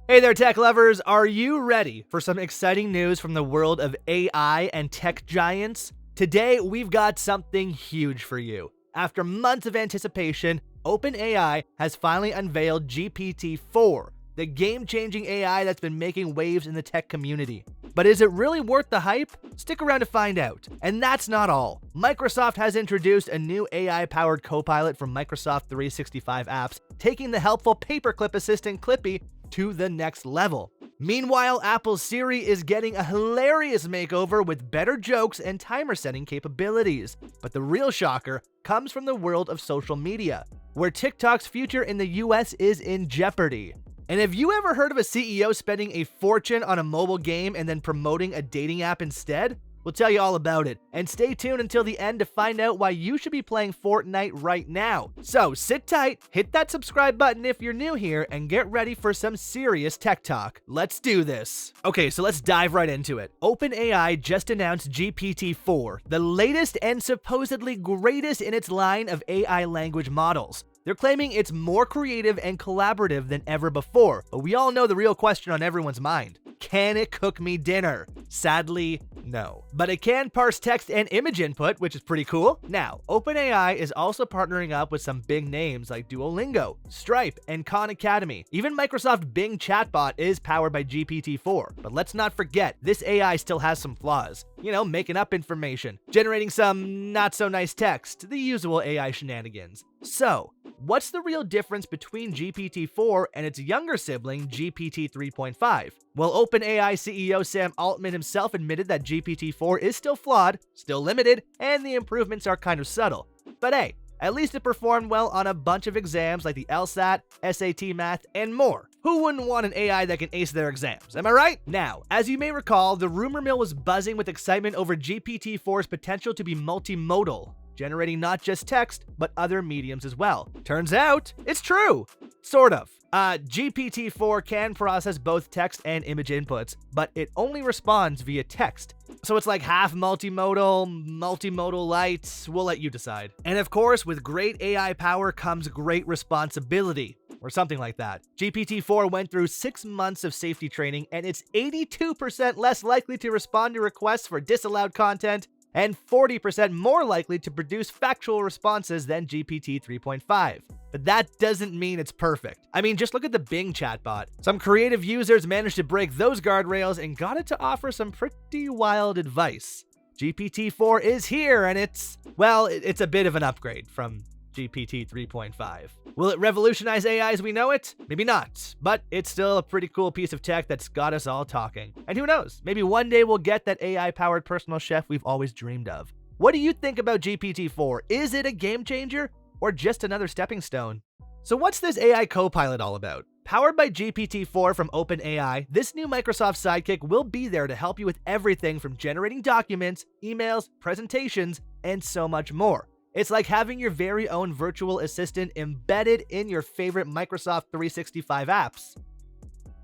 Hey there, tech lovers. Are you ready for some exciting news from the world of AI and tech giants? Today, we've got something huge for you. After months of anticipation, OpenAI has finally unveiled GPT-4, the game-changing AI that's been making waves in the tech community. But is it really worth the hype? Stick around to find out. And that's not all. Microsoft has introduced a new AI-powered Copilot from Microsoft 365 apps, taking the helpful paperclip assistant Clippy to the next level. Meanwhile, Apple's Siri is getting a hilarious makeover with better jokes and timer setting capabilities. But the real shocker comes from the world of social media, where TikTok's future in the US is in jeopardy. And have you ever heard of a CEO spending a fortune on a mobile game and then promoting a dating app instead? We'll tell you all about it, and stay tuned until the end to find out why you should be playing Fortnite right now. So sit tight, hit that subscribe button if you're new here, and get ready for some serious tech talk. Let's do this. Okay, so let's dive right into it. OpenAI just announced GPT-4, the latest and supposedly greatest in its line of AI language models. They're claiming it's more creative and collaborative than ever before, but we all know the real question on everyone's mind. Can it cook me dinner? Sadly, no. But it can parse text and image input, which is pretty cool. Now, OpenAI is also partnering up with some big names like Duolingo, Stripe, and Khan Academy. Even Microsoft Bing chatbot is powered by GPT-4. But let's not forget, this AI still has some flaws. You know, making up information, generating some not-so-nice text, the usual AI shenanigans. So, what's the real difference between GPT-4 and its younger sibling, GPT 3.5? Well, OpenAI CEO Sam Altman himself admitted that GPT-4 is still flawed, still limited, and the improvements are kind of subtle. But hey, at least it performed well on a bunch of exams like the LSAT, SAT Math, and more. Who wouldn't want an AI that can ace their exams, am I right? Now, as you may recall, the rumor mill was buzzing with excitement over GPT-4's potential to be multimodal, generating not just text, but other mediums as well. Turns out, it's true. Sort of. GPT-4 can process both text and image inputs, but it only responds via text. So it's like half multimodal light. We'll let you decide. And of course, with great AI power comes great responsibility, or something like that. GPT-4 went through 6 months of safety training, and it's 82% less likely to respond to requests for disallowed content, and 40% more likely to produce factual responses than GPT 3.5. But that doesn't mean it's perfect. I mean, just look at the Bing chatbot. Some creative users managed to break those guardrails and got it to offer some pretty wild advice. GPT-4 is here, and it's a bit of an upgrade from GPT 3.5. Will it revolutionize AI as we know it? Maybe not, but it's still a pretty cool piece of tech that's got us all talking. And who knows, maybe one day we'll get that AI-powered personal chef we've always dreamed of. What do you think about GPT-4? Is it a game changer or just another stepping stone? So what's this AI Copilot all about? Powered by GPT-4 from OpenAI, this new Microsoft sidekick will be there to help you with everything from generating documents, emails, presentations, and so much more. It's like having your very own virtual assistant embedded in your favorite Microsoft 365 apps.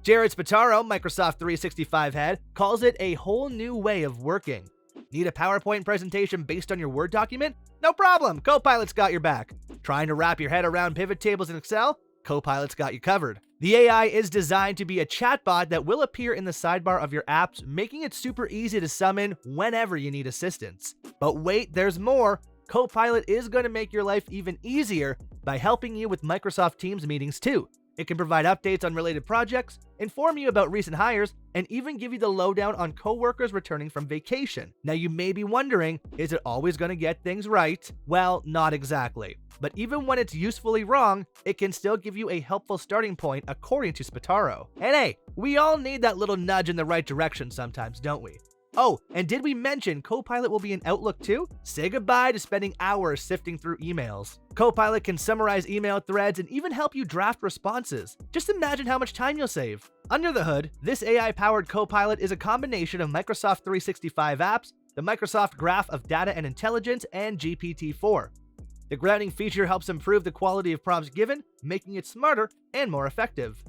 Jared Spataro, Microsoft 365 head, calls it a whole new way of working. Need a PowerPoint presentation based on your Word document? No problem, Copilot's got your back. Trying to wrap your head around pivot tables in Excel? Copilot's got you covered. The AI is designed to be a chatbot that will appear in the sidebar of your apps, making it super easy to summon whenever you need assistance. But wait, there's more. Copilot is going to make your life even easier by helping you with Microsoft Teams meetings too. It can provide updates on related projects, inform you about recent hires, and even give you the lowdown on coworkers returning from vacation. Now you may be wondering, is it always going to get things right? Well, not exactly. But even when it's usefully wrong, it can still give you a helpful starting point according to Spataro. And hey, we all need that little nudge in the right direction sometimes, don't we? Oh, and did we mention Copilot will be in Outlook too? Say goodbye to spending hours sifting through emails. Copilot can summarize email threads and even help you draft responses. Just imagine how much time you'll save. Under the hood, this AI-powered Copilot is a combination of Microsoft 365 apps, the Microsoft Graph of Data and Intelligence, and GPT-4. The grounding feature helps improve the quality of prompts given, making it smarter and more effective.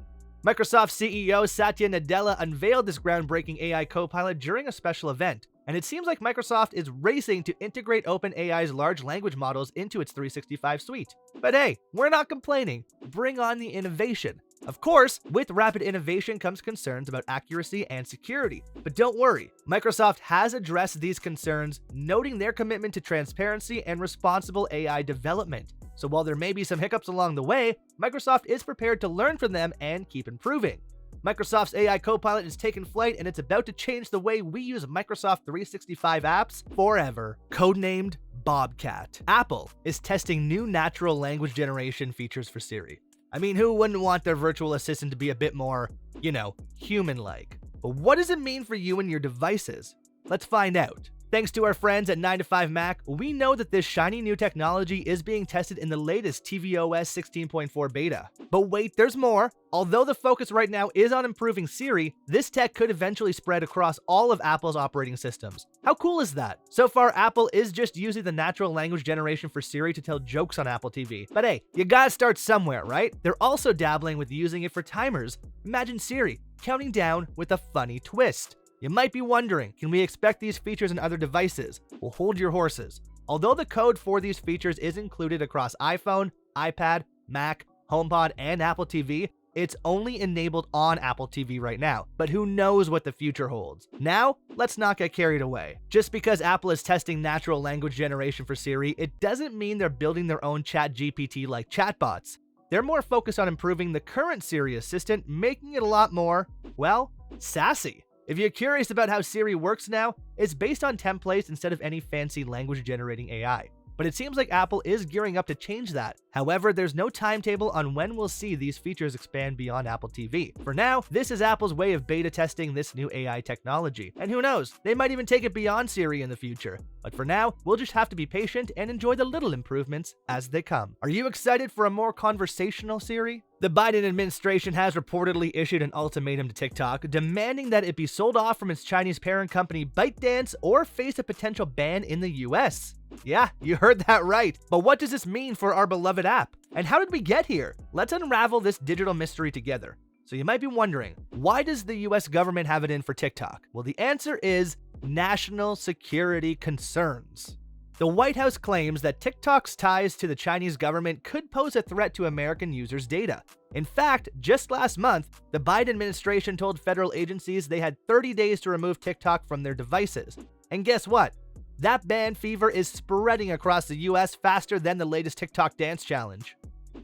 Microsoft CEO Satya Nadella unveiled this groundbreaking AI Copilot during a special event, and it seems like Microsoft is racing to integrate OpenAI's large language models into its 365 suite. But hey, we're not complaining. Bring on the innovation. Of course, with rapid innovation comes concerns about accuracy and security. But don't worry, Microsoft has addressed these concerns, noting their commitment to transparency and responsible AI development. So while there may be some hiccups along the way, Microsoft is prepared to learn from them and keep improving. Microsoft's AI Copilot is taking flight, and it's about to change the way we use Microsoft 365 apps forever. Codenamed Bobcat, Apple is testing new natural language generation features for Siri. I mean, who wouldn't want their virtual assistant to be a bit more, human-like? But what does it mean for you and your devices? Let's find out. Thanks to our friends at 9to5Mac, we know that this shiny new technology is being tested in the latest tvOS 16.4 beta. But wait, there's more. Although the focus right now is on improving Siri, this tech could eventually spread across all of Apple's operating systems. How cool is that? So far, Apple is just using the natural language generation for Siri to tell jokes on Apple TV. But hey, you gotta start somewhere, right? They're also dabbling with using it for timers. Imagine Siri counting down with a funny twist. You might be wondering, can we expect these features in other devices? Well, hold your horses. Although the code for these features is included across iPhone, iPad, Mac, HomePod, and Apple TV, it's only enabled on Apple TV right now, but who knows what the future holds. Now, let's not get carried away. Just because Apple is testing natural language generation for Siri, it doesn't mean they're building their own GPT-like chatbots. They're more focused on improving the current Siri assistant, making it a lot more, sassy. If you're curious about how Siri works now, it's based on templates instead of any fancy language-generating AI. But it seems like Apple is gearing up to change that. However, there's no timetable on when we'll see these features expand beyond Apple TV. For now, this is Apple's way of beta testing this new AI technology. And who knows, they might even take it beyond Siri in the future. But for now, we'll just have to be patient and enjoy the little improvements as they come. Are you excited for a more conversational Siri? The Biden administration has reportedly issued an ultimatum to TikTok, demanding that it be sold off from its Chinese parent company ByteDance or face a potential ban in the US. Yeah, you heard that right. But what does this mean for our beloved app? And how did we get here? Let's unravel this digital mystery together. So you might be wondering, why does the US government have it in for TikTok? Well, the answer is national security concerns. The White House claims that TikTok's ties to the Chinese government could pose a threat to American users' data. In fact, just last month, the Biden administration told federal agencies they had 30 days to remove TikTok from their devices. And guess what? That ban fever is spreading across the US faster than the latest TikTok dance challenge.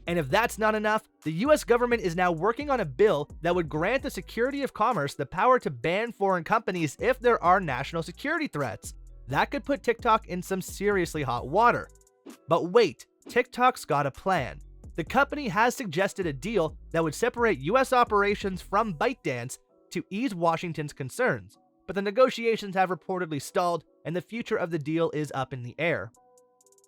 And if that's not enough, the US government is now working on a bill that would grant the Secretary of Commerce the power to ban foreign companies if there are national security threats. That could put TikTok in some seriously hot water. But wait, TikTok's got a plan. The company has suggested a deal that would separate US operations from ByteDance to ease Washington's concerns. But the negotiations have reportedly stalled, and the future of the deal is up in the air.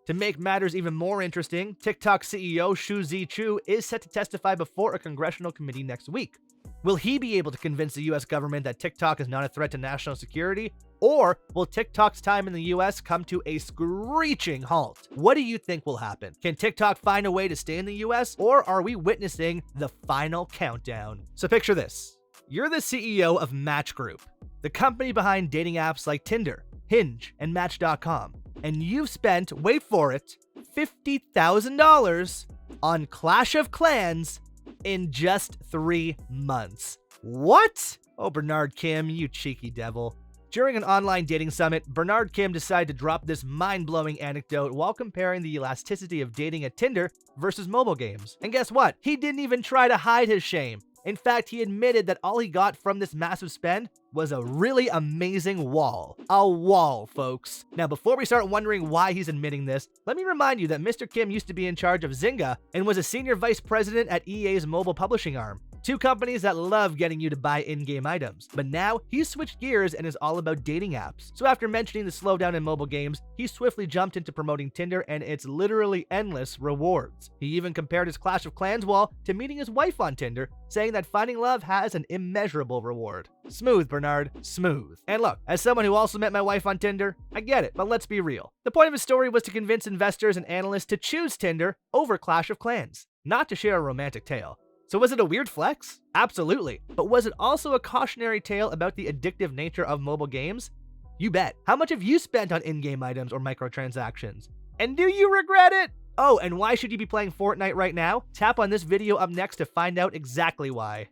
To make matters even more interesting, TikTok CEO Shu Zhichu is set to testify before a congressional committee next week. Will he be able to convince the US government that TikTok is not a threat to national security? Or will TikTok's time in the US come to a screeching halt? What do you think will happen? Can TikTok find a way to stay in the US, or are we witnessing the final countdown? So picture this. You're the CEO of Match Group, the company behind dating apps like Tinder, Hinge, and Match.com. And you've spent, wait for it, $50,000 on Clash of Clans in just 3 months. What? Oh, Bernard Kim, you cheeky devil. During an online dating summit, Bernard Kim decided to drop this mind-blowing anecdote while comparing the elasticity of dating at Tinder versus mobile games. And guess what? He didn't even try to hide his shame. In fact, he admitted that all he got from this massive spend was a really amazing wall. A wall, folks. Now, before we start wondering why he's admitting this, let me remind you that Mr. Kim used to be in charge of Zynga and was a senior vice president at EA's mobile publishing arm. 2 companies that love getting you to buy in-game items. But now, he's switched gears and is all about dating apps. So after mentioning the slowdown in mobile games, he swiftly jumped into promoting Tinder and its literally endless rewards. He even compared his Clash of Clans wall to meeting his wife on Tinder, saying that finding love has an immeasurable reward. Smooth, Bernard, smooth. And look, as someone who also met my wife on Tinder, I get it, but let's be real. The point of his story was to convince investors and analysts to choose Tinder over Clash of Clans, not to share a romantic tale. So was it a weird flex? Absolutely. But was it also a cautionary tale about the addictive nature of mobile games? You bet. How much have you spent on in-game items or microtransactions? And do you regret it? Oh, and why should you be playing Fortnite right now? Tap on this video up next to find out exactly why.